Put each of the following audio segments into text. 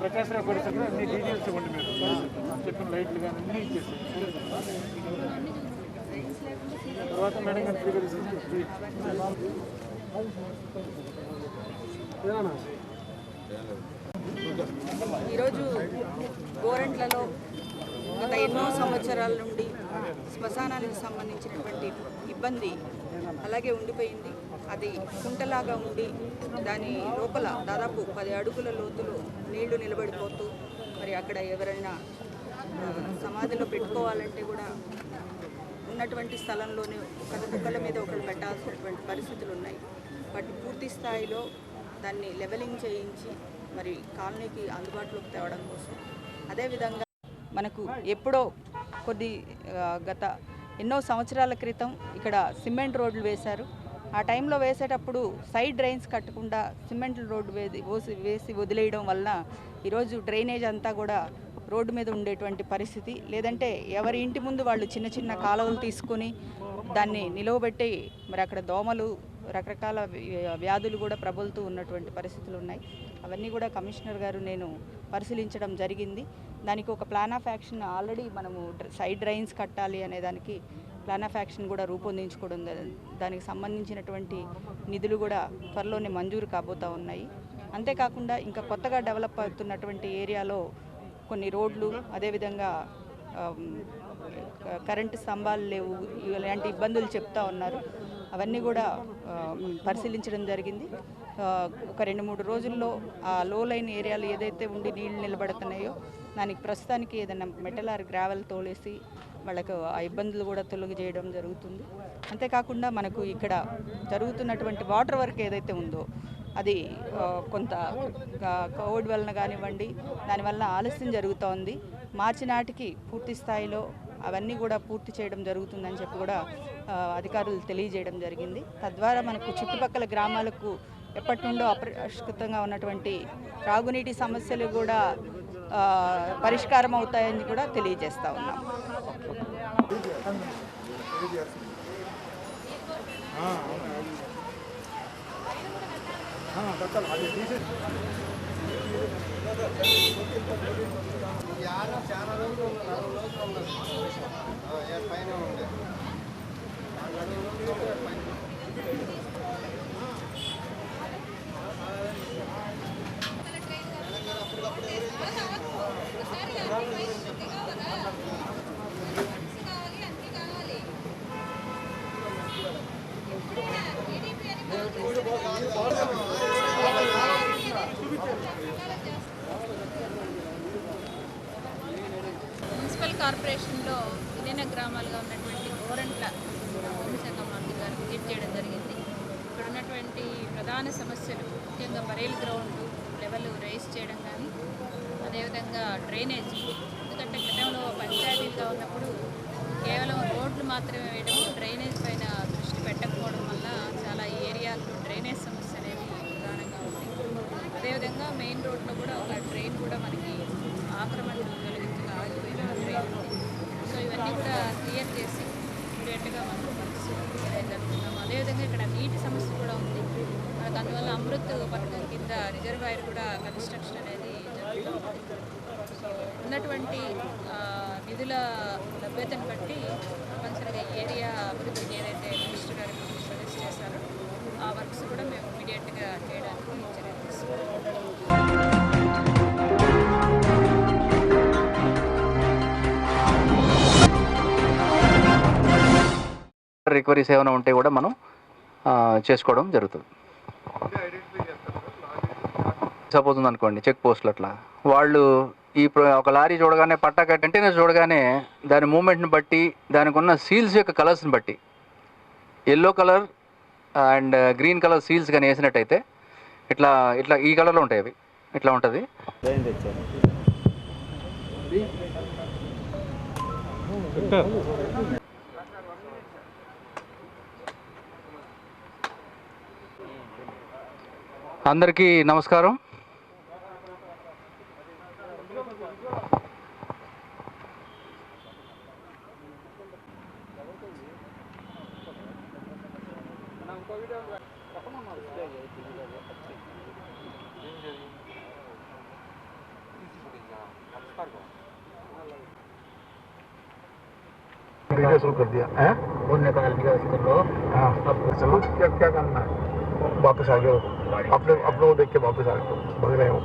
ప్రకాశరావు పరిస్థితుల్లో అన్ని డీటెయిల్స్ ఇవ్వండి మీరు చెప్పిన లైట్లు కానీ అన్నీ ఇచ్చేసి తర్వాత మేడం గారు ఈరోజు గోరంట్లలో గత ఎన్నో సంవత్సరాల నుండి శ్మశానానికి సంబంధించినటువంటి ఇబ్బంది అలాగే ఉండిపోయింది. అది కుంటలాగా ఉండి దాని లోపల దాదాపు 10 అడుగుల లోతులో నీళ్లు నిలబడిపోతూ మరి అక్కడ ఎవరైనా సమాధిలో పెట్టుకోవాలంటే కూడా ఉన్నటువంటి స్థలంలోనే ఒకళ్ళ మీద ఒకళ్ళు పెట్టాల్సినటువంటి పరిస్థితులు ఉన్నాయి. బట్ పూర్తి స్థాయిలో దాన్ని లెవెలింగ్ చేయించి మరి కాలనీకి అందుబాటులోకి తేవడం కోసం అదేవిధంగా మనకు ఎప్పుడో గత ఎన్నో సంవత్సరాల క్రితం ఇక్కడ సిమెంట్ రోడ్లు వేశారు. ఆ టైంలో వేసేటప్పుడు సైడ్ డ్రైన్స్ కట్టకుండా సిమెంట్ రోడ్డు వేసి వదిలేయడం వల్ల ఈరోజు డ్రైనేజ్ అంతా కూడా రోడ్డు మీద ఉండేటువంటి పరిస్థితి. లేదంటే ఎవరి ఇంటి ముందు వాళ్ళు చిన్న చిన్న కాలువలు తీసుకొని దాన్ని నిలవబెట్టి మరి అక్కడ దోమలు రకరకాల వ్యాధులు కూడా ప్రబలుతూ ఉన్నటువంటి పరిస్థితులు ఉన్నాయి. అవన్నీ కూడా కమిషనర్ గారు నేను పరిశీలించడం జరిగింది. దానికి ఒక ప్లాన్ ఆఫ్ యాక్షన్ ఆల్రెడీ మనము సైడ్ డ్రైన్స్ కట్టాలి అనే దానికి ప్లాన్ ఆఫ్ యాక్షన్ కూడా రూపొందించుకోవడం, దానికి సంబంధించినటువంటి నిధులు కూడా త్వరలోనే మంజూరు కాబోతూ ఉన్నాయి. అంతేకాకుండా ఇంకా కొత్తగా డెవలప్ అవుతున్నటువంటి ఏరియాలో కొన్ని రోడ్లు అదేవిధంగా కరెంటు స్తంభాలు లేవు, ఇలాంటి ఇబ్బందులు చెప్తా ఉన్నారు. అవన్నీ కూడా పరిశీలించడం జరిగింది. ఒక 2-3 రోజుల్లో ఆ లో లైన్ ఏరియాలు ఏదైతే ఉండి నీళ్లు నిలబడుతున్నాయో దానికి ప్రస్తుతానికి ఏదైనా మెటల్ ఆర్ గ్రావెల్ తోలేసి వాళ్ళకు ఆ ఇబ్బందులు కూడా తొలగజేయడం జరుగుతుంది. అంతేకాకుండా మనకు ఇక్కడ జరుగుతున్నటువంటి వాటర్ వర్క్ ఏదైతే ఉందో అది కొంత కోవిడ్ వలన కానివ్వండి దానివల్ల ఆలస్యం జరుగుతోంది. మార్చి నాటికి పూర్తి స్థాయిలో అవన్నీ కూడా పూర్తి చేయడం జరుగుతుందని చెప్పి కూడా అధికారులు తెలియజేయడం జరిగింది. తద్వారా మనకు చుట్టుపక్కల గ్రామాలకు ఎప్పటి నుండో అపరిష్కృతంగా ఉన్నటువంటి త్రాగునీటి సమస్యలు కూడా పరిష్కారం అవుతాయని కూడా తెలియజేస్తూ ఉన్నాం. మున్సిపల్ కార్పొరేషన్లో విలీన గ్రామాలుగా ఉన్నటువంటి గోరంట్ల హోంశాఖ మంత్రి గారు విజిట్ చేయడం జరిగింది. ఇక్కడ ఉన్నటువంటి ప్రధాన సమస్యలు ముఖ్యంగా బరేల్ గ్రౌండ్ లెవెల్ రైజ్ చేయడం కానీ అదేవిధంగా డ్రైనేజ్. ఎందుకంటే గతంలో పంచాయతీలుగా ఉన్నప్పుడు కేవలం రోడ్లు మాత్రమే వేయడం, డ్రైనేజ్ పైన దృష్టి పెట్టకపోవడం వల్ల చాలా ఈ ఏరియాల్లో డ్రైనేజ్ సమస్య అనేది ప్రధానంగా ఉంది. అదేవిధంగా మెయిన్ రోడ్లో కూడా ఒక డ్రైన్ కూడా మనకి ఆక్రమణలు కలిగించగా ఆగిపోయిన డ్రైన్ ఉంది. సో ఇవన్నీ కూడా క్లియర్ చేసి ఇమీడియట్గా మనం పరిస్థితి జరుగుతున్నాము. అదేవిధంగా ఇక్కడ నీటి సమస్య కూడా ఉంది. మనకు అందువల్ల అమృత్ పథకం కింద రిజర్వాయర్ కూడా కన్స్ట్రక్షన్ అనేది జరుగుతుంది. ఉన్నటువంటి నిధుల లభ్యతను బట్టి తప్పనిసరిగా ఏరియా అభివృద్ధికి ఏదైతే మినిస్టర్ గారు సజెస్ట్ చేశారో ఆ వర్క్స్ కూడా మేము ఇమీడియట్గా చేయడానికి చర్య తీసుకుంటాం. రికవరీస్ ఏమైనా ఉంటే కూడా మనం చేసుకోవడం జరుగుతుంది. సపోజ్ ఉందనుకోండి చెక్ పోస్టులు, అట్లా వాళ్ళు ఈ ఒక లారీ చూడగానే పట్టాక కంటైనర్ చూడగానే దాని మూమెంట్ని బట్టి దానికి ఉన్న సీల్స్ యొక్క కలర్స్ని బట్టి yellow colour and green colour seals కానీ వేసినట్టయితే ఇట్లా ఇట్లా ఈ కలర్లో ఉంటాయి, అవి ఇట్లా ఉంటుంది. అందరికీ నమస్కారం. शुरू कर दिया है, वो निकाल दिया उसको। हाँ, अब चलो क्या क्या करना है, वापस आ गए, अपने अपनों को देख के वापस आ गए, भाग रहे हो।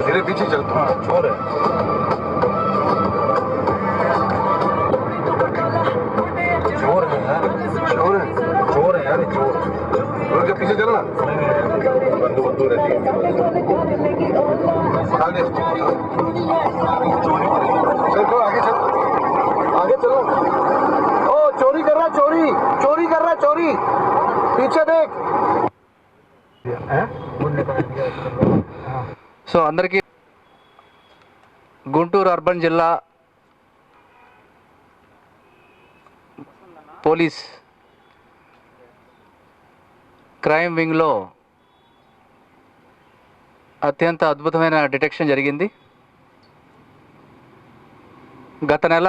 धीरे पीछे चलता हूँ, चोर है, चोर है यार, चोर है, चोर है यार, चोर। चोर के पीछे चलना, बंदूक बंदूक रहती है, आगे चल, आगे चल, आगे चलो। ओ चोरी कर रहा, चोरी चोरी कर रहा, चोरी, पीछे देख। సో అందరికీ గుంటూరు అర్బన్ జిల్లా పోలీస్ క్రైమ్ వింగ్లో అత్యంత అద్భుతమైన డిటెక్షన్ జరిగింది. గత నెల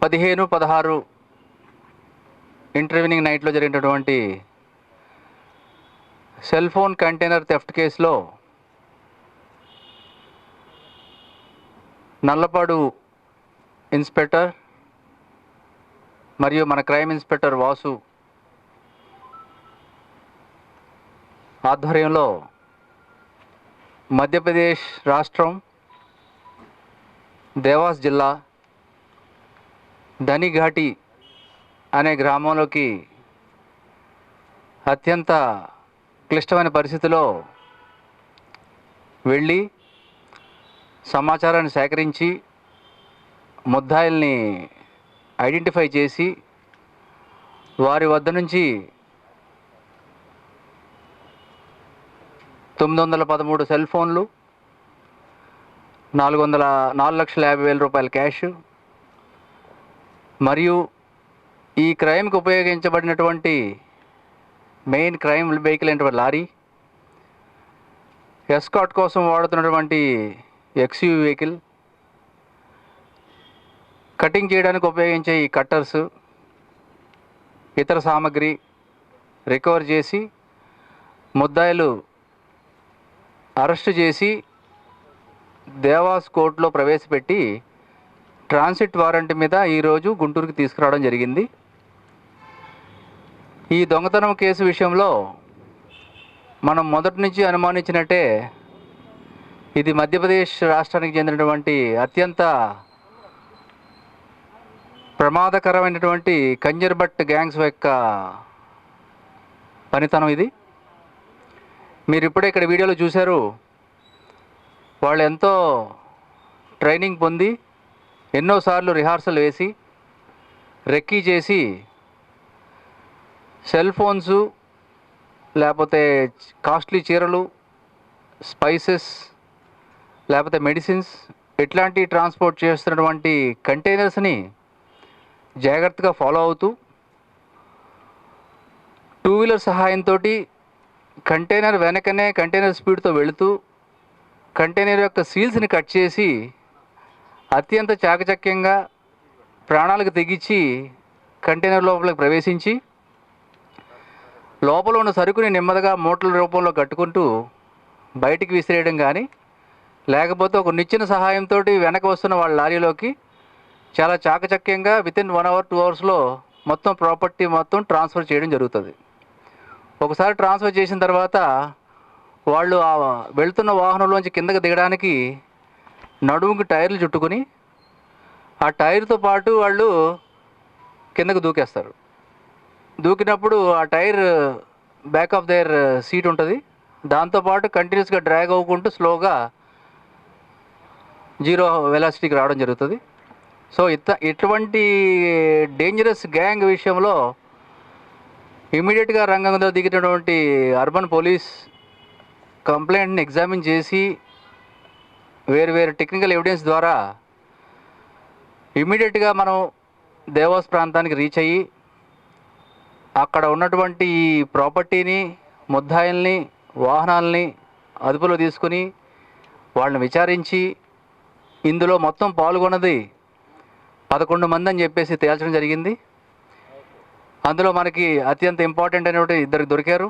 15, 16 ఇంటర్వ్యూనింగ్ నైట్లో జరిగినటువంటి సెల్ ఫోన్ కంటైనర్ థెఫ్ట్ కేసులో నల్లపాడు ఇన్స్పెక్టర్ మరియు మన క్రైమ్ ఇన్స్పెక్టర్ వాసు ఆధ్వర్యంలో మధ్యప్రదేశ్ రాష్ట్రం దేవాస్ జిల్లా ధనిఘాటి అనే గ్రామంలోకి అత్యంత క్లిష్టమైన పరిస్థితిలో వెళ్ళి సమాచారాన్ని సేకరించి ముద్దాయిల్ని ఐడెంటిఫై చేసి వారి వద్ద నుంచి 913 సెల్ ఫోన్లు, 4,50,000 రూపాయల క్యాష్ మరియు ఈ క్రైమ్కి ఉపయోగించబడినటువంటి మెయిన్ క్రైమ్ వెహికల్ అయినటువంటి లారీ, ఎస్కాట్ కోసం వాడుతున్నటువంటి ఎక్స్యూవీ వెహికల్, కటింగ్ చేయడానికి ఉపయోగించే ఈ కట్టర్స్, ఇతర సామాగ్రి రికవర్ చేసి ముద్దాయిలు అరెస్టు చేసి దేవాస్ కోర్టులో ప్రవేశపెట్టి ట్రాన్సిట్ వారెంట్ మీద ఈరోజు గుంటూరుకి తీసుకురావడం జరిగింది. ఈ దొంగతనం కేసు విషయంలో మనం మొదటి నుంచి అనుమానించినట్టే ఇది మధ్యప్రదేశ్ రాష్ట్రానికి చెందినటువంటి అత్యంత ప్రమాదకరమైనటువంటి కంజర్బట్ గ్యాంగ్స్ యొక్క పనితనం ఇది. మీరు ఇప్పుడే ఇక్కడ వీడియోలో చూశారు, వాళ్ళు ఎంతో ట్రైనింగ్ పొంది ఎన్నోసార్లు రిహార్సల్ వేసి రెక్కీ చేసి సెల్ ఫోన్సు, లేకపోతే కాస్ట్లీ చీరలు, స్పైసెస్, లేకపోతే మెడిసిన్స్ ఇట్లాంటి ట్రాన్స్పోర్ట్ చేస్తున్నటువంటి కంటైనర్స్ని జాగ్రత్తగా ఫాలో అవుతూ 2 వీలర్ సహాయంతో కంటైనర్ వెనకనే కంటైనర్ స్పీడ్తో వెళుతూ కంటైనర్ యొక్క సీల్స్ని కట్ చేసి అత్యంత చాకచక్యంగా ప్రాణాలకు తెగించి కంటైనర్ లోపలికి ప్రవేశించి లోపల ఉన్న సరుకుని నెమ్మదిగా మూటల రూపంలో కట్టుకుంటూ బయటికి విసిరేయడం కానీ, లేకపోతే ఒక నిచ్చెన సహాయంతో వెనక వస్తున్న వాళ్ళ లారీలోకి చాలా చాకచక్యంగా వితిన్ 1 అవర్ 2 అవర్స్లో మొత్తం ప్రాపర్టీ మొత్తం ట్రాన్స్ఫర్ చేయడం జరుగుతుంది. ఒకసారి ట్రాన్స్ఫర్ చేసిన తర్వాత వాళ్ళు ఆ వెళ్తున్న వాహనంలోంచి కిందకి దిగడానికి నడుముకి టైర్లు చుట్టుకుని ఆ టైర్తో పాటు వాళ్ళు కిందకు దూకేస్తారు. దూకినప్పుడు ఆ tyre back of their seat ఉంటుంది, దాంతోపాటు కంటిన్యూస్గా డ్రాగ్ అవ్వకుంటూ స్లోగా 0 వెలాసిటీకి రావడం జరుగుతుంది. సో ఇటువంటి డేంజరస్ గ్యాంగ్ విషయంలో ఇమీడియట్గా రంగంలో దిగినటువంటి అర్బన్ పోలీస్ కంప్లైంట్ని ఎగ్జామిన్ చేసి వేరు టెక్నికల్ ఎవిడెన్స్ ద్వారా ఇమీడియట్గా మనం దేవాస్ ప్రాంతానికి రీచ్ అయ్యి అక్కడ ఉన్నటువంటి ఈ ప్రాపర్టీని, ముద్దాయిల్ని, వాహనాల్ని అదుపులో తీసుకుని వాళ్ళని విచారించి ఇందులో మొత్తం పాల్గొన్నది 11 మంది అని చెప్పేసి తేల్చడం జరిగింది. అందులో మనకి అత్యంత ఇంపార్టెంట్ అనేటువంటి 2 దొరికారు.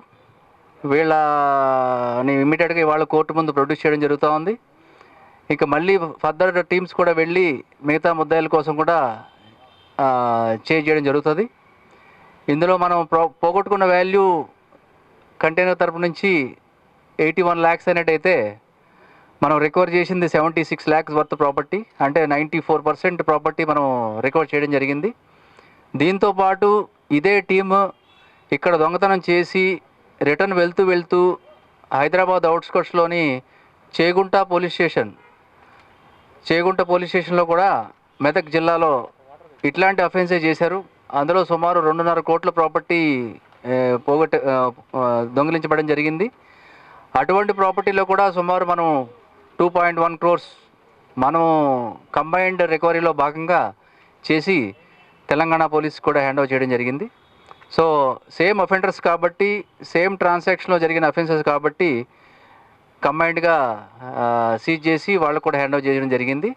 వీళ్ళని ఇమ్మీడియట్గా వాళ్ళ కోర్టు ముందు ప్రొడ్యూస్ చేయడం జరుగుతూ ఉంది. ఇంకా మళ్ళీ ఫర్దర్ టీమ్స్ కూడా వెళ్ళి మిగతా ముద్దాయిల కోసం కూడా చేంజ్ చేయడం జరుగుతుంది. ఇందులో మనం పోగొట్టుకున్న వాల్యూ కంటైనర్ తరపు నుంచి 81 lakhs అనేటైతే మనం రికవర్ చేసింది 76 lakhs వర్త్ ప్రాపర్టీ, అంటే 94% ప్రాపర్టీ మనం రికవర్ చేయడం జరిగింది. దీంతోపాటు ఇదే టీమ్ ఇక్కడ దొంగతనం చేసి రిటర్న్ వెళ్తూ హైదరాబాద్ అవుట్స్కట్స్లోని చేగుంట పోలీస్ స్టేషన్లో కూడా మెదక్ జిల్లాలో ఇట్లాంటి అఫెన్సే చేశారు. అందులో సుమారు 2.5 కోట్ల ప్రాపర్టీ దొంగిలించబడడం జరిగింది. అటువంటి ప్రాపర్టీలో కూడా సుమారు మనం 2.1 crores మనం కంబైన్డ్ రికవరీలో భాగంగా చేసి తెలంగాణ పోలీస్ కూడా హ్యాండ్ ఓవర్ చేయడం జరిగింది. సో సేమ్ అఫెండర్స్ కాబట్టి, సేమ్ ట్రాన్సాక్షన్లో జరిగిన అఫెన్సెస్ కాబట్టి కంబైన్డ్గా సీజ్ చేసి వాళ్ళకు కూడా హ్యాండ్ ఓవర్ చేయడం జరిగింది.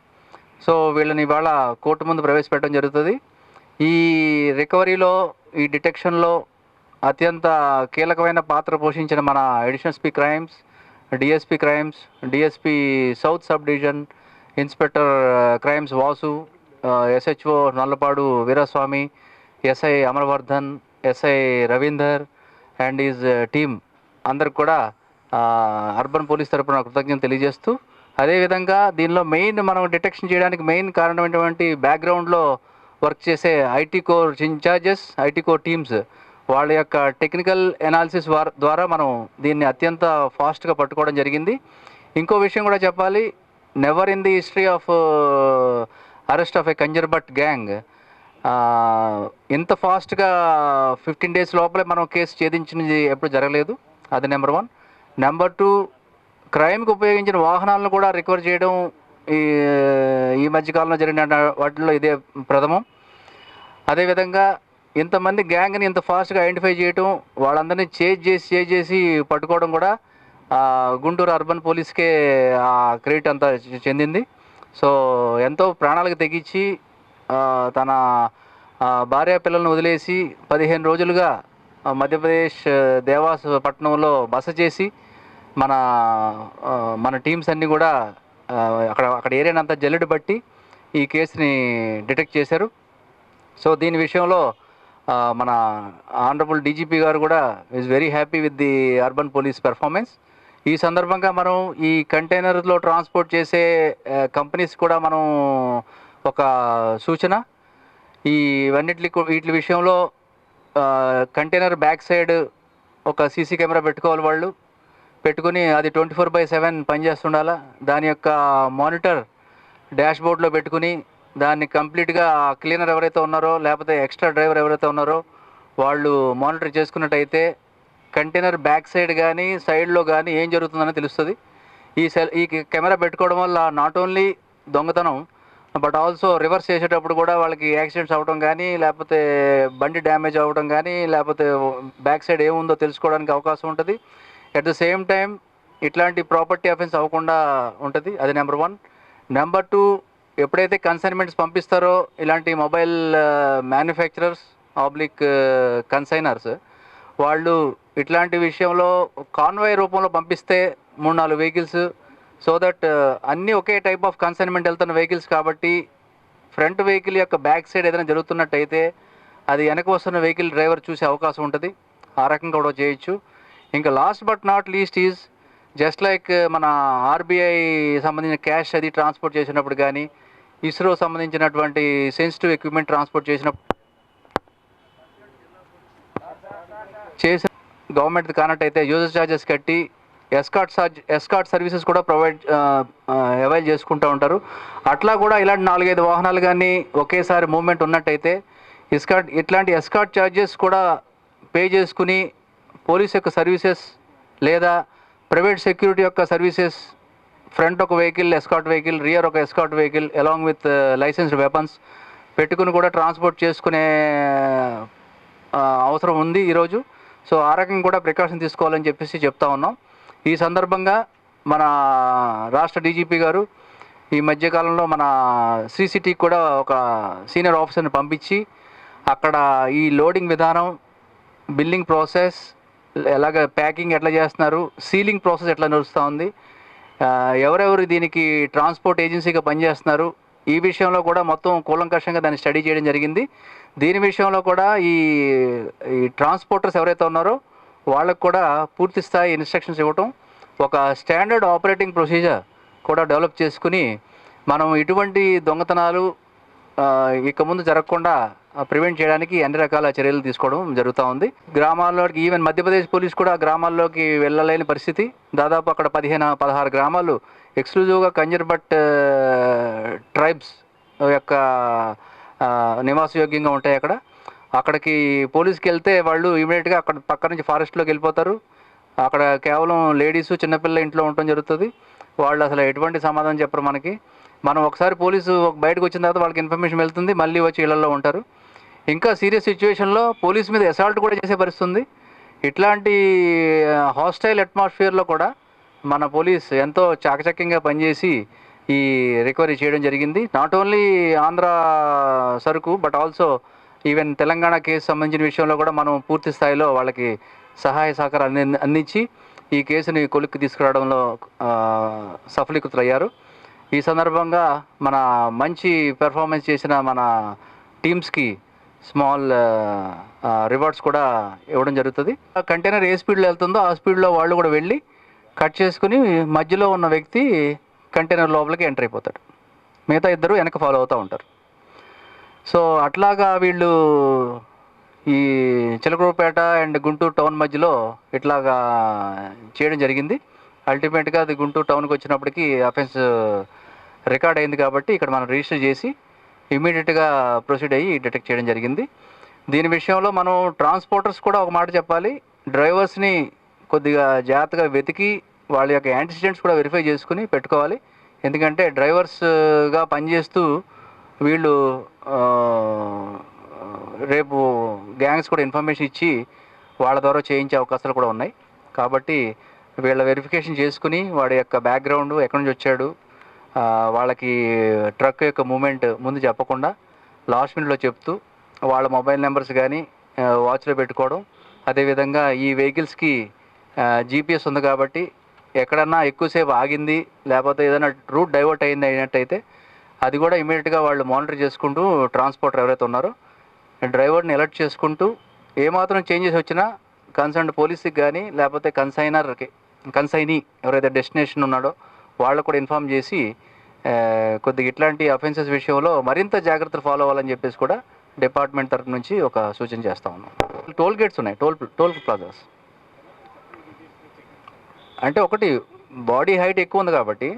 సో వీళ్ళని ఇవాళ కోర్టు ముందు ప్రవేశపెట్టడం జరుగుతుంది. ఈ రికవరీలో, ఈ డిటెక్షన్లో అత్యంత కీలకమైన పాత్ర పోషించిన మన additional SP crimes, DSP crimes, DSP south sub division inspector crimes Vasu, SHO Nallapadu Veeraswamy, SI Amaravardhan, SI Ravinder and is team అందరికి కూడా అర్బన్ పోలీస్ తరపున కృతజ్ఞతలు తెలియజేస్తూ, అదేవిధంగా దీనిలో మెయిన్ మనం డిటెక్షన్ చేయడానికి మెయిన్ కారణమైనటువంటి బ్యాక్గ్రౌండ్లో వర్క్ చేసే IT core in-charges, IT core teams వాళ్ళ యొక్క టెక్నికల్ ఎనాలిసిస్ ద్వారా మనం దీన్ని అత్యంత ఫాస్ట్గా పట్టుకోవడం జరిగింది. ఇంకో విషయం కూడా చెప్పాలి, never in the history of arrest of a Kanjarbhat gang ఇంత ఫాస్ట్గా 15 days లోపలే మనం కేసు ఛేదించినది ఎప్పుడు జరగలేదు. అది నెంబర్ 1. నెంబర్ 2, క్రైమ్కి ఉపయోగించిన వాహనాలను కూడా రికవర్ చేయడం ఈ మధ్యకాలంలో జరిగిన వాటిల్లో ఇదే ప్రథమం. అదేవిధంగా ఇంతమంది గ్యాంగ్ని ఇంత ఫాస్ట్గా ఐడెంటిఫై చేయడం, వాళ్ళందరినీ చేజ్ చేసి పట్టుకోవడం కూడా గుంటూరు అర్బన్ పోలీస్కే ఆ క్రెడిట్ అంతా చెందింది. సో ఎంతో ప్రాణాలకు తెగించి తన భార్య పిల్లలను వదిలేసి 15 రోజులుగా మధ్యప్రదేశ్ దేవాస్ పట్టణంలో బస చేసి మన టీమ్స్ అన్నీ కూడా అక్కడ ఏరియాని అంతా జల్లెడ బట్టి ఈ కేసుని డిటెక్ట్ చేశారు. సో దీని విషయంలో మన ఆనరబుల్ డీజీపీ గారు కూడా is very happy with the urban police performance. ఈ సందర్భంగా మనం ఈ కంటైనర్లో ట్రాన్స్పోర్ట్ చేసే కంపెనీస్ కూడా మనం ఒక సూచన, వీటి విషయంలో కంటైనర్ బ్యాక్ సైడ్ ఒక సీసీ కెమెరా పెట్టుకోవాలి. వాళ్ళు పెట్టుకుని అది 24/7 పనిచేస్తుండాలా. దాని యొక్క మానిటర్ డాష్ బోర్డ్లో పెట్టుకుని దాన్ని కంప్లీట్గా క్లీనర్ ఎవరైతే ఉన్నారో లేకపోతే ఎక్స్ట్రా డ్రైవర్ ఎవరైతే ఉన్నారో వాళ్ళు మానిటర్ చేసుకున్నట్టయితే కంటైనర్ బ్యాక్ సైడ్ కానీ సైడ్లో కానీ ఏం జరుగుతుందని తెలుస్తుంది. ఈ కెమెరా పెట్టుకోవడం వల్ల నాట్ ఓన్లీ దొంగతనం బట్ ఆల్సో రివర్స్ చేసేటప్పుడు కూడా వాళ్ళకి యాక్సిడెంట్స్ అవ్వడం కానీ, లేకపోతే బండి డ్యామేజ్ అవ్వడం కానీ, లేకపోతే బ్యాక్ సైడ్ ఏముందో తెలుసుకోవడానికి అవకాశం ఉంటుంది. అట్ ద సేమ్ టైం ఇట్లాంటి ప్రాపర్టీ అఫెన్స్ అవ్వకుండా ఉంటుంది. అది నెంబర్ 1. నెంబర్ 2, ఎప్పుడైతే కన్సైన్మెంట్స్ పంపిస్తారో ఇలాంటి మొబైల్ మ్యానుఫ్యాక్చరర్స్ ఆబ్లిక్ కన్సైనర్స్ వాళ్ళు ఇట్లాంటి విషయంలో కాన్వాయ్ రూపంలో పంపిస్తే 3-4 వెహికల్స్, సో దట్ అన్నీ ఒకే టైప్ ఆఫ్ కన్సైన్మెంట్ వెళ్తున్న వెహికల్స్ కాబట్టి ఫ్రంట్ వెహికల్ యొక్క బ్యాక్ సైడ్ ఏదైనా జరుగుతున్నట్టయితే అది వెనక వస్తున్న వెహికల్ డ్రైవర్ చూసే అవకాశం ఉంటుంది. ఆ రకంగా కూడా చేయొచ్చు. ఇంకా last but not least is just like మన ఆర్బీఐ సంబంధించిన క్యాష్ అది ట్రాన్స్పోర్ట్ చేసినప్పుడు కానీ, ఇస్రో సంబంధించినటువంటి సెన్సిటివ్ ఎక్విప్మెంట్ ట్రాన్స్పోర్ట్ చేసిన గవర్నమెంట్ కానట్టయితే యూజర్ ఛార్జెస్ కట్టి ఎస్కార్ట్ సర్వీసెస్ కూడా అవైల్ చేసుకుంటూ ఉంటారు. అట్లా కూడా ఇలాంటి 4-5 వాహనాలు కానీ ఒకేసారి మూవ్మెంట్ ఉన్నట్టయితే ఇట్లాంటి ఎస్కార్ట్ ఛార్జెస్ కూడా పే చేసుకుని పోలీస్ యొక్క సర్వీసెస్ లేదా ప్రైవేట్ సెక్యూరిటీ యొక్క సర్వీసెస్, ఫ్రంట్ ఒక వెహికల్ ఎస్కార్ట్ వెహికల్, రియర్ ఒక escort vehicle along with licensed weapons పెట్టుకుని కూడా ట్రాన్స్పోర్ట్ చేసుకునే అవసరం ఉంది ఈరోజు. సో ఆ రకంగా కూడా ప్రికాషన్ తీసుకోవాలని చెప్పేసి చెప్తా ఉన్నాం. ఈ సందర్భంగా మన రాష్ట్ర డీజీపీ గారు ఈ మధ్యకాలంలో మన సీసీటీకి కూడా ఒక సీనియర్ ఆఫీసర్ని పంపించి అక్కడ ఈ లోడింగ్ విధానం, బిల్లింగ్ ప్రాసెస్, ఎలాగ ప్యాకింగ్ ఎట్లా చేస్తున్నారు, సీలింగ్ ప్రాసెస్ ఎట్లా నడుస్తూ ఉంది, ఎవరెవరు దీనికి ట్రాన్స్పోర్ట్ ఏజెన్సీగా పనిచేస్తున్నారు, ఈ విషయంలో కూడా మొత్తం కూలంకషంగా దాన్ని స్టడీ చేయడం జరిగింది. దీని విషయంలో కూడా ఈ ట్రాన్స్పోర్టర్స్ ఎవరైతే ఉన్నారో వాళ్ళకు కూడా పూర్తి స్థాయి ఇన్స్ట్రక్షన్స్ ఇవ్వటం, ఒక స్టాండర్డ్ ఆపరేటింగ్ ప్రొసీజర్ కూడా డెవలప్ చేసుకుని మనం ఇటువంటి దొంగతనాలు ఇక ముందు జరగకుండా ప్రివెంట్ చేయడానికి అన్ని రకాల చర్యలు తీసుకోవడం జరుగుతూ ఉంది. గ్రామాల్లోకి ఈవెన్ మధ్యప్రదేశ్ పోలీస్ కూడా గ్రామాల్లోకి వెళ్ళలేని పరిస్థితి. దాదాపు అక్కడ 15-16 గ్రామాలు ఎక్స్క్లూజివ్గా కంజర్బట్ ట్రైబ్స్ యొక్క నివాసయోగ్యంగా ఉంటాయి. అక్కడికి పోలీస్కి వెళ్తే వాళ్ళు ఇమీడియట్గా అక్కడ పక్క నుంచి ఫారెస్ట్లోకి వెళ్ళిపోతారు. అక్కడ కేవలం లేడీసు, చిన్నపిల్ల ఇంట్లో ఉండటం జరుగుతుంది. వాళ్ళు అసలు ఎటువంటి సమాధానం చెప్పరు మనకి. మనం ఒకసారి పోలీసు బయటకు వచ్చిన తర్వాత వాళ్ళకి ఇన్ఫర్మేషన్ వెళ్తుంది, మళ్ళీ వచ్చి ఇళ్లలో ఉంటారు. ఇంకా సీరియస్ సిచ్యువేషన్లో పోలీస్ మీద అసాల్ట్ కూడా చేసే పరిస్థితి ఉంది. ఇట్లాంటి హాస్టైల్ అట్మాస్ఫియర్లో కూడా మన పోలీస్ ఎంతో చాకచక్యంగా పనిచేసి ఈ రికవరీ చేయడం జరిగింది. నాట్ ఓన్లీ ఆంధ్ర సరుకు but also even Telangana case సంబంధించిన విషయంలో కూడా మనం పూర్తి స్థాయిలో వాళ్ళకి సహాయ సహకారాలు అందించి ఈ కేసుని కొలిక్కి తీసుకురావడంలో సఫలీకృతులయ్యారు. ఈ సందర్భంగా మన మంచి పెర్ఫార్మెన్స్ చేసిన మన టీమ్స్కి స్మాల్ రివార్డ్స్ కూడా ఇవ్వడం జరుగుతుంది. కంటైనర్ ఏ స్పీడ్లో వెళ్తుందో ఆ స్పీడ్లో వాళ్ళు కూడా వెళ్ళి కట్ చేసుకుని మధ్యలో ఉన్న వ్యక్తి కంటైనర్ లోపలికి ఎంటర్ అయిపోతాడు. మిగతా ఇద్దరు వెనక ఫాలో అవుతూ ఉంటారు. సో అట్లాగా వీళ్ళు ఈ చిలకలూరుపేట అండ్ గుంటూరు టౌన్ మధ్యలో ఇట్లాగా చేయడం జరిగింది. అల్టిమేట్గా అది గుంటూరు టౌన్కి వచ్చినప్పటికీ అఫెన్స్ రికార్డ్ అయింది కాబట్టి ఇక్కడ మనం రిజిస్టర్ చేసి ఇమీడియట్గా ప్రొసీడ్ అయ్యి డిటెక్ట్ చేయడం జరిగింది. దీని విషయంలో మనం ట్రాన్స్పోర్టర్స్ కూడా ఒక మాట చెప్పాలి. డ్రైవర్స్ని కొద్దిగా జాగ్రత్తగా వెతికి వాళ్ళ యొక్క యాంటిసిడెంట్స్ కూడా వెరిఫై చేసుకుని పెట్టుకోవాలి. ఎందుకంటే డ్రైవర్స్గా పనిచేస్తూ వీళ్ళు రేపు గ్యాంగ్స్ కూడా ఇన్ఫర్మేషన్ ఇచ్చి వాళ్ళ ద్వారా చేయించే అవకాశాలు కూడా ఉన్నాయి. కాబట్టి వీళ్ళ వెరిఫికేషన్ చేసుకుని వాడి యొక్క బ్యాక్గ్రౌండ్, ఎక్కడి నుంచి వచ్చాడు, వాళ్ళకి ట్రక్ యొక్క మూమెంట్ ముందు చెప్పకుండా లాస్ట్ మినిట్లో చెప్తూ వాళ్ళ మొబైల్ నెంబర్స్ కానీ వాచ్లో పెట్టుకోవడం. అదేవిధంగా ఈ వెహికల్స్కి జీపీఎస్ ఉంది కాబట్టి ఎక్కడన్నా ఎక్కువసేపు ఆగింది లేకపోతే ఏదైనా రూట్ డైవర్ట్ అయింది అయినట్టయితే అది కూడా ఇమీడియట్గా వాళ్ళు మానిటర్ చేసుకుంటూ ట్రాన్స్పోర్టర్ ఎవరైతే ఉన్నారో డ్రైవర్ని అలర్ట్ చేసుకుంటూ ఏమాత్రం చేంజెస్ వచ్చినా కన్సర్న్ పోలీస్కి కానీ లేకపోతే కన్సైనీ ఎవరైతే డెస్టినేషన్ ఉన్నాడో వాళ్ళకు కూడా ఇన్ఫామ్ చేసి కొద్దిగా ఇట్లాంటి అఫెన్సెస్ విషయంలో మరింత జాగ్రత్తలు ఫాలో అవ్వాలని చెప్పేసి కూడా డిపార్ట్మెంట్ తరఫు నుంచి ఒక సూచన చేస్తూ ఉన్నాం. టోల్ గేట్స్ ఉన్నాయి, టోల్ ప్లాజాస్. అంటే ఒకటి బాడీ హైట్ ఎక్కువ ఉంది కాబట్టి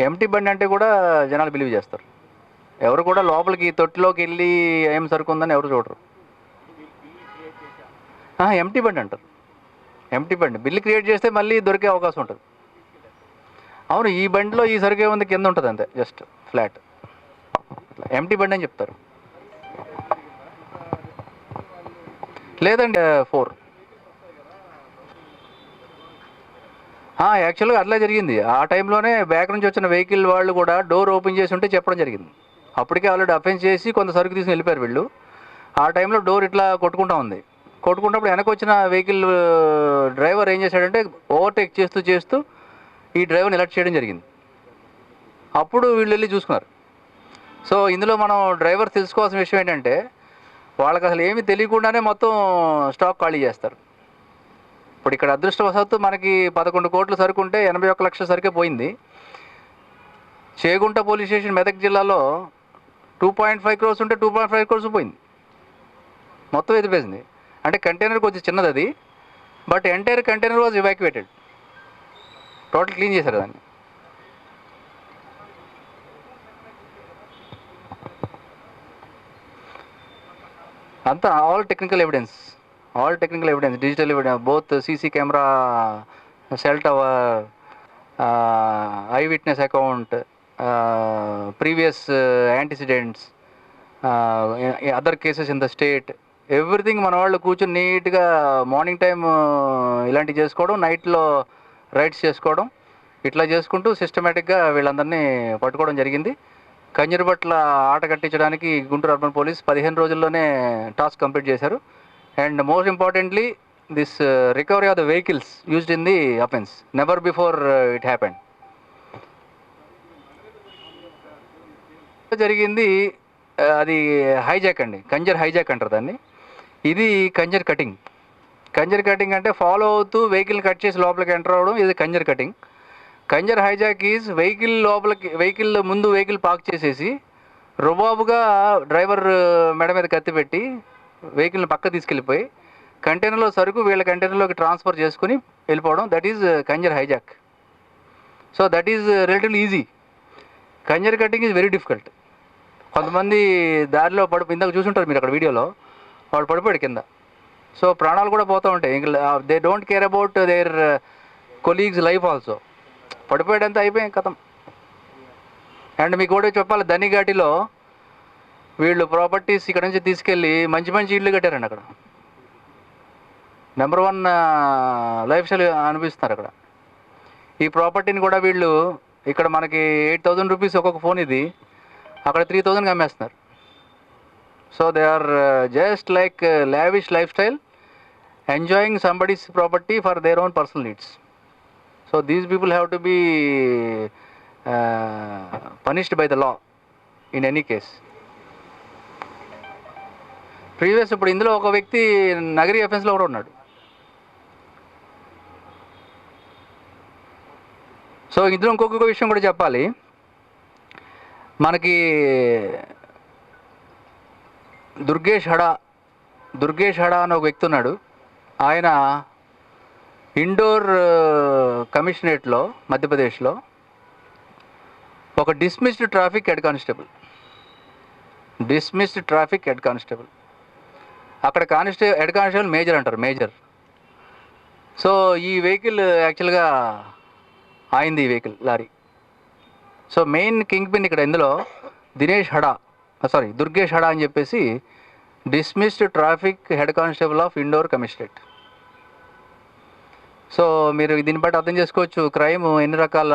ఎంటీ బండి అంటే కూడా జనాలు బిలీవ్ చేస్తారు. ఎవరు కూడా లోపలికి తొట్టిలోకి వెళ్ళి ఏం సరుకుందని ఎవరు చూడరు. ఎంటీ బండి అంటారు. ఎంటీ బండి బిల్లు క్రియేట్ చేస్తే మళ్ళీ దొరికే అవకాశం ఉంటుంది. అవును, ఈ బండిలో ఈ సరుకు ఏముంది కింద ఉంటుంది అంతే, జస్ట్ ఫ్లాట్. ఎంటీ బండి అని చెప్తారు. లేదండి 4. యాక్చువల్గా అట్లా జరిగింది. ఆ టైంలోనే బ్యాక్ నుంచి వచ్చిన వెహికల్ వాళ్ళు కూడా డోర్ ఓపెన్ చేసి ఉంటే చెప్పడం జరిగింది. అప్పటికే ఆల్రెడీ అఫెన్స్ చేసి కొంత సరుకు తీసుకుని వెళ్ళిపోయారు వీళ్ళు. ఆ టైంలో డోర్ ఇట్లా కొట్టుకుంటా ఉంది. కొట్టుకున్నప్పుడు వెనక వచ్చిన వెహికల్ డ్రైవర్ ఏం చేశాడంటే ఓవర్టేక్ చేస్తూ ఈ డ్రైవర్ని అలర్ట్ చేయడం జరిగింది. అప్పుడు వీళ్ళు వెళ్ళి చూసుకున్నారు. సో ఇందులో మనం డ్రైవర్ తెలుసుకోవాల్సిన విషయం ఏంటంటే వాళ్ళకి అసలు ఏమీ తెలియకుండానే మొత్తం స్టాక్ ఖాళీ చేస్తారు. ఇప్పుడు ఇక్కడ అదృష్టవశాత్తు మనకి 11 కోట్ల సరుకు ఉంటే 81 లక్షల సరుకే పోయింది. చేగుంట పోలీస్ స్టేషన్ మెదక్ జిల్లాలో 2.5 crores ఉంటే 2.5 crores పోయింది. మొత్తం ఎదిపేసింది. అంటే కంటైనర్ కొంచెం చిన్నది అది, but entire container was evacuated. Total clean చేశారు దాన్ని. అంతా all technical evidence, digital evidence, both CC camera, cell tower, I witness account, previous antecedents, other cases in the state, everything మన వాళ్ళు కూర్చొని నీట్గా మార్నింగ్ టైం ఇలాంటివి చేసుకోవడం, నైట్లో రైడ్స్ చేసుకోవడం, ఇట్లా చేసుకుంటూ సిస్టమేటిక్గా వీళ్ళందరినీ పట్టుకోవడం జరిగింది. కంజరబట్ల ఆట కట్టించడానికి గుంటూరు అర్బన్ పోలీస్ 15 రోజుల్లోనే టాస్క్ కంప్లీట్ చేశారు. And most importantly this recovery of the vehicles used in the offence, never before it happened. జరిగింది అది హైజాక్ అండి, కంజర్ హైజాక్ అంటారు దాన్ని. ఇది కంజర్ కటింగ్. కంజర్ కటింగ్ అంటే ఫాలో అవుతూ వెహికల్ కట్ చేసి లోపలికి ఎంటర్ అవ్వడం, ఇది Kanjar cutting. Kanjar hijack is vehicle ముందు వెహికల్ పార్క్ చేసేసి రుబాబుగా డ్రైవర్ మెడ మీద కత్తి పెట్టి వెహికల్ని పక్క తీసుకెళ్ళిపోయి కంటైనర్లో సరుకు వీళ్ళ కంటైనర్లోకి ట్రాన్స్ఫర్ చేసుకుని వెళ్ళిపోవడం, that is Kanjar hijack. So that is relatively easy. Kanjar cutting is very difficult. కొంతమంది దారిలో ఇందాక చూసుంటారు మీరు అక్కడ వీడియోలో, వాడు పడిపోయాడు కింద. సో ప్రాణాలు కూడా పోతూ ఉంటాయి. They don't care about their colleagues life also. పడిపోయాడంతా అయిపోయాం కథం. అండ్ మీకు కూడా చెప్పాలి, ధనిఘాటిలో వీళ్ళు ప్రాపర్టీస్ ఇక్కడ నుంచి తీసుకెళ్ళి మంచి మంచి ఇళ్ళు కట్టారండి. అక్కడ నెంబర్ 1 లైఫ్ స్టైల్ అనిపిస్తున్నారు అక్కడ. ఈ ప్రాపర్టీని కూడా వీళ్ళు ఇక్కడ మనకి 8,000 రూపీస్ ఒక్కొక్క ఫోన్, ఇది అక్కడ 3,000 అమ్మేస్తున్నారు. So they are just like lavish lifestyle, enjoying somebody's property for their own personal needs. So these people have to be punished by the law in any case. Previous ఇప్పుడు ఇందులో ఒక వ్యక్తి నగరీ అఫెన్స్లో కూడా ఉన్నాడు. సో ఇందులో ఇంకొక విషయం కూడా చెప్పాలి. మనకి దుర్గేష్ హడా అని ఒక వ్యక్తి ఉన్నాడు. ఆయన ఇండోర్ కమిషనరేట్లో మధ్యప్రదేశ్లో ఒక డిస్మిస్డ్ ట్రాఫిక్ హెడ్ కానిస్టేబుల్. అక్కడ హెడ్ కానిస్టేబుల్ మేజర్ అంటారు, మేజర్. సో ఈ వెహికల్ యాక్చువల్గా ఆయింది, ఈ vehicle lorry. So main king pin ఇక్కడ ఇందులో దుర్గేష్ హడా అని చెప్పేసి dismissed traffic head constable of Indore commissionerate. So మీరు దీన్ని బట్టి అర్థం చేసుకోవచ్చు క్రైమ్ ఎన్ని రకాల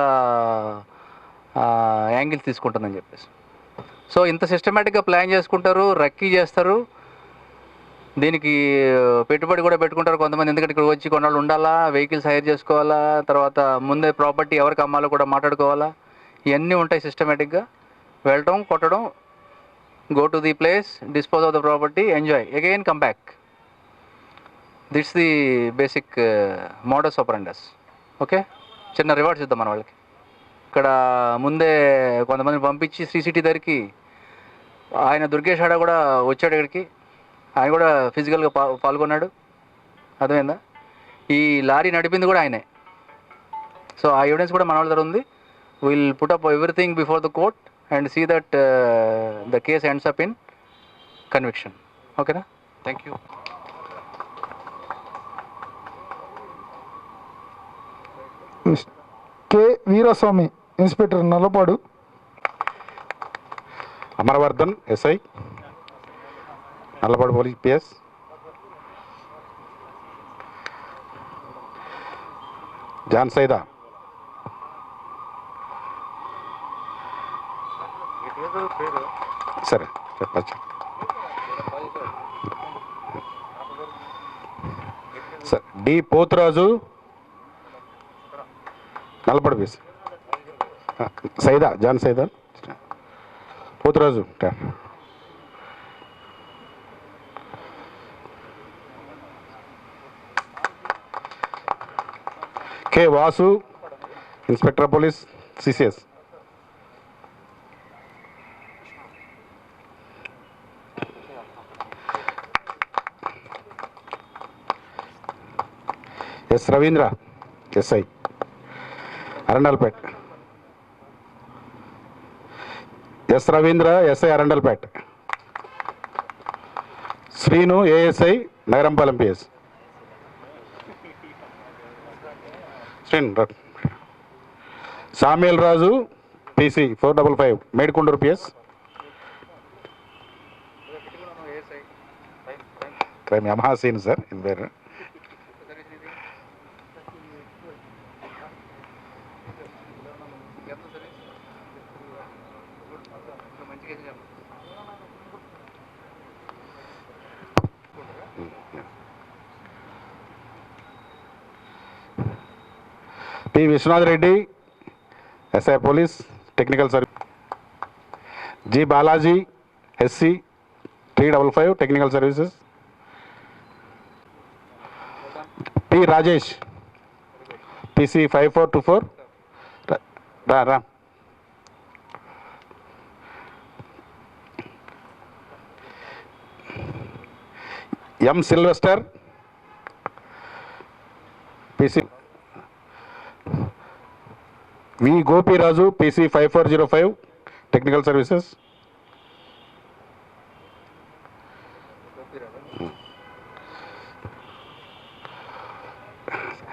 యాంగిల్స్ తీసుకుంటుందని చెప్పేసి. సో ఇంత సిస్టమేటిక్గా ప్లాన్ చేసుకుంటారు, రక్కీ చేస్తారు, దీనికి పెట్టుబడి కూడా పెట్టుకుంటారు కొంతమంది. ఎందుకంటే ఇక్కడ వచ్చి కొన్నాళ్ళు ఉండాలా, వెహికల్స్ హైర్ చేసుకోవాలా, తర్వాత ముందే ప్రాపర్టీ ఎవరికి అమ్మాలో కూడా మాట్లాడుకోవాలా, ఇవన్నీ ఉంటాయి. సిస్టమేటిక్గా వెళ్ళటం, కొట్టడం, go to the place, dispose of the property, enjoy, again come back. This is the basic modus operandus. Okay, చిన్న రివార్డ్స్ ఇద్దాం మన వాళ్ళకి. ఇక్కడ ముందే కొంతమందిని పంపించి CCTV దగ్గరికి ఆయన దుర్గేష్ హడా కూడా వచ్చాడు ఇక్కడికి. ఆయన కూడా ఫిజికల్గా పాల్గొన్నాడు. అర్థమైందా? ఈ లారీ నడిపింది కూడా ఆయనే. సో ఆ ఎవిడెన్స్ కూడా మన వాళ్ళ దగ్గర ఉంది. Will put up everything before the court and see that the case ends up in conviction. Okay na? Thank you. K. Veeraswamy, Inspector Nalapadu. Amaravardhan, SI, Nalapadu Police PS. Jan Saida. సరే చెప్పచ్చు sir. D Poturaju, నలపడి పీస్. Saida, Jan Saida, Poturaju. K Vasu, inspector police CCS. S Ravindra, SI, Arundelpet. S Ravindra, SI, Arundelpet. Srinu, ASI, Nagarampalem PS. Srinu. Samuel Raju, PC 455, Medikonduru PS. Crime యమహా scene sir ఇన్ పేరు. P. Vishwanath Reddy, SI Police, Technical Service. G. Balaji, SC, 355, Technical Services. P. Rajesh, PC 5424. Ra. M. Sylvester, PC. V. Gopi Raju, PC 5405, Technical Services.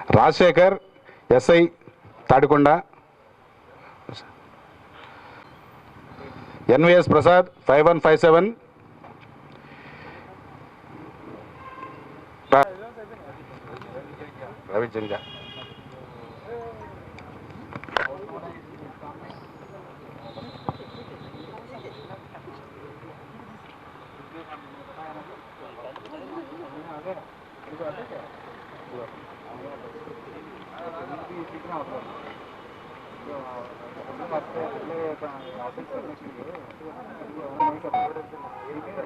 Rajshekhar, SI, Tadikonda. NVS Prasad, 5157. Ravi Janja.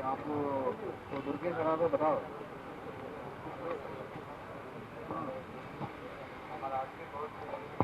आपको दुर्गे sir बताओ हमारा आदमी बहुत